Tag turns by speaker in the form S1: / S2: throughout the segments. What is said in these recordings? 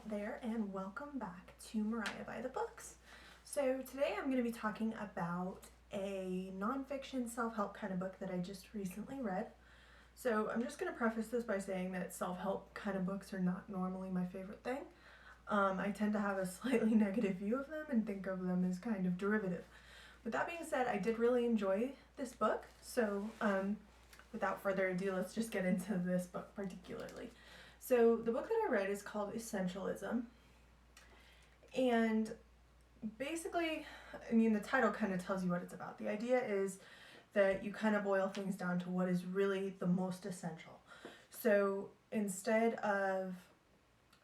S1: out there, and welcome back to Mariah by the Books. So today I'm going to be talking about a nonfiction self-help kind of book that I just recently read. So I'm just going to preface this by saying that self-help kind of books are not normally my favorite thing. I tend to have a slightly negative view of them and think of them as kind of derivative. With that being said, I did really enjoy this book, so without further ado, let's just get into this book particularly. So the book that I read is called Essentialism, and basically, the title kind of tells you what it's about. The idea is that you kind of boil things down to what is really the most essential. So instead of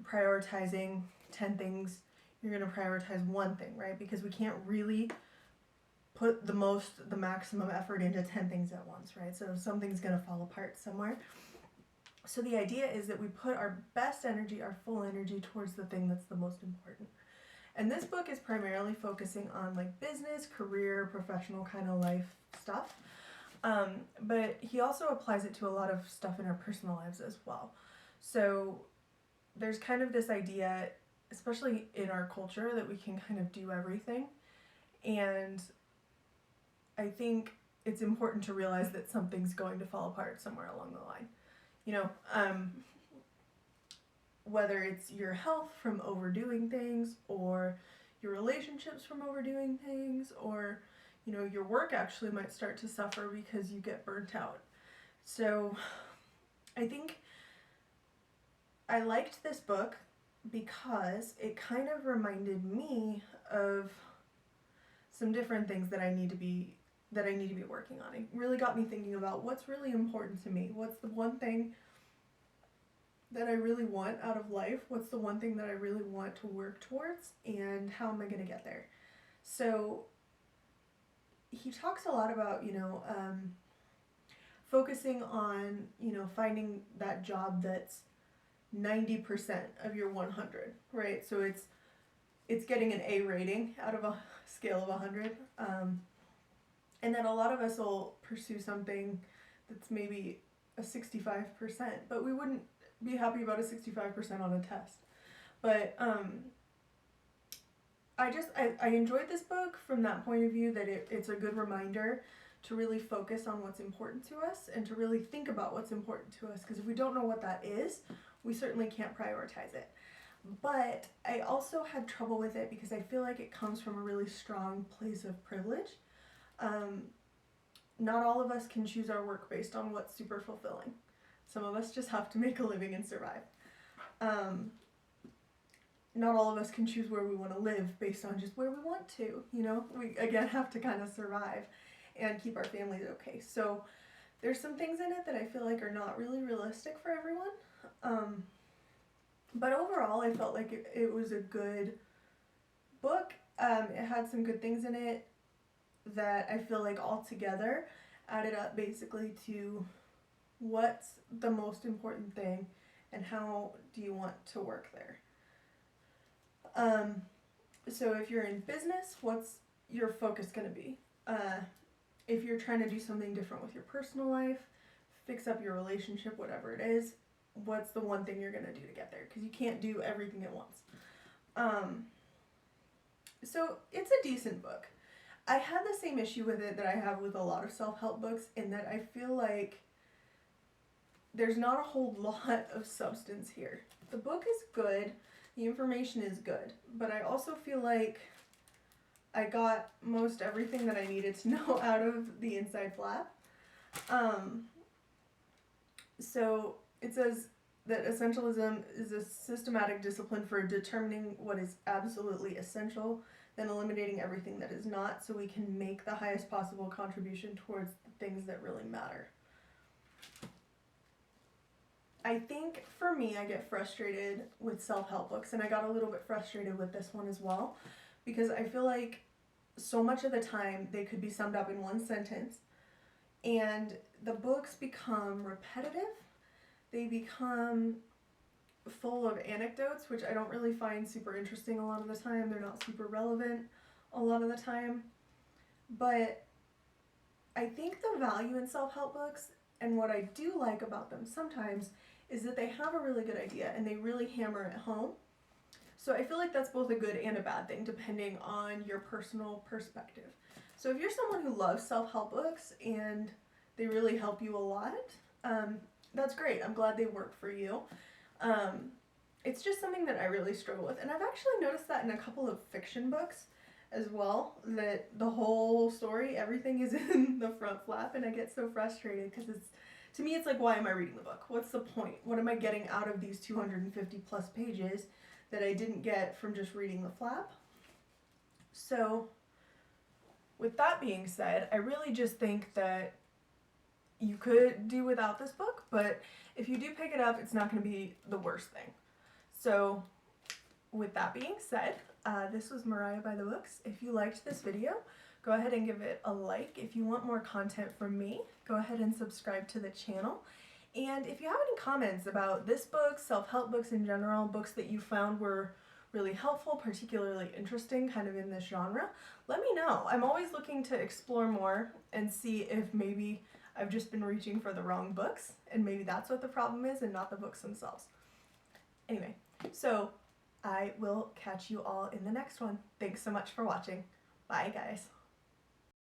S1: prioritizing 10 things, you're going to prioritize one thing, right? Because we can't really put the maximum effort into 10 things at once, right? So something's going to fall apart somewhere. So the idea is that we put our best energy, our full energy, towards the thing that's the most important. And this book is primarily focusing on like business, career, professional kind of life stuff. But he also applies it to a lot of stuff in our personal lives as well. So there's kind of this idea, especially in our culture, that we can kind of do everything. And I think it's important to realize that something's going to fall apart somewhere along the line. Whether it's your health from overdoing things, or your relationships from overdoing things, or your work actually might start to suffer because you get burnt out. So I think I liked this book because it kind of reminded me of some different things that I need to be working on. It really got me thinking about what's really important to me. What's the one thing that I really want out of life? What's the one thing that I really want to work towards? And how am I going to get there? So he talks a lot about, focusing on, finding that job that's 90% of your 100, right? So it's getting an A rating out of a scale of 100. And then a lot of us will pursue something that's maybe a 65%, but we wouldn't be happy about a 65% on a test. But I enjoyed this book from that point of view, that it's a good reminder to really focus on what's important to us and to really think about what's important to us, because if we don't know what that is, we certainly can't prioritize it. But I also had trouble with it because I feel like it comes from a really strong place of privilege. Not all of us can choose our work based on what's super fulfilling. Some of us just have to make a living and survive. Not all of us can choose where we want to live based on just where we want to. We again have to kind of survive and keep our families okay. So there's some things in it that I feel like are not really realistic for everyone. But overall, I felt like it was a good book. It had some good things in it that I feel like all together added up basically to what's the most important thing and how do you want to work there. So if you're in business, what's your focus going to be? If you're trying to do something different with your personal life, fix up your relationship, whatever it is, what's the one thing you're going to do to get there? Because you can't do everything at once. So it's a decent book. I had the same issue with it that I have with a lot of self-help books, in that I feel like there's not a whole lot of substance here. The book is good, the information is good, but I also feel like I got most everything that I needed to know out of the inside flap. So it says that essentialism is a systematic discipline for determining what is absolutely essential, then eliminating everything that is not, so we can make the highest possible contribution towards the things that really matter. I think for me, I get frustrated with self-help books, and I got a little bit frustrated with this one as well, because I feel like so much of the time they could be summed up in one sentence, and the books become repetitive. They become full of anecdotes, which I don't really find super interesting a lot of the time. They're not super relevant a lot of the time. But I think the value in self-help books, and what I do like about them sometimes, is that they have a really good idea and they really hammer it home. So I feel like that's both a good and a bad thing depending on your personal perspective. So if you're someone who loves self-help books and they really help you a lot, that's great. I'm glad they work for you. It's just something that I really struggle with. And I've actually noticed that in a couple of fiction books as well, that the whole story, everything is in the front flap, and I get so frustrated because to me it's like, why am I reading the book? What's the point? What am I getting out of these 250 plus pages that I didn't get from just reading the flap? So with that being said, I really just think that you could do without this book, but if you do pick it up, it's not going to be the worst thing. So with that being said, this was Mariah by the Books. If you liked this video, go ahead and give it a like. If you want more content from me, go ahead and subscribe to the channel. And if you have any comments about this book, self-help books in general, books that you found were really helpful, particularly interesting, kind of in this genre, let me know. I'm always looking to explore more and see if maybe I've just been reaching for the wrong books, and maybe that's what the problem is and not the books themselves. Anyway, so I will catch you all in the next one. Thanks so much for watching. Bye, guys.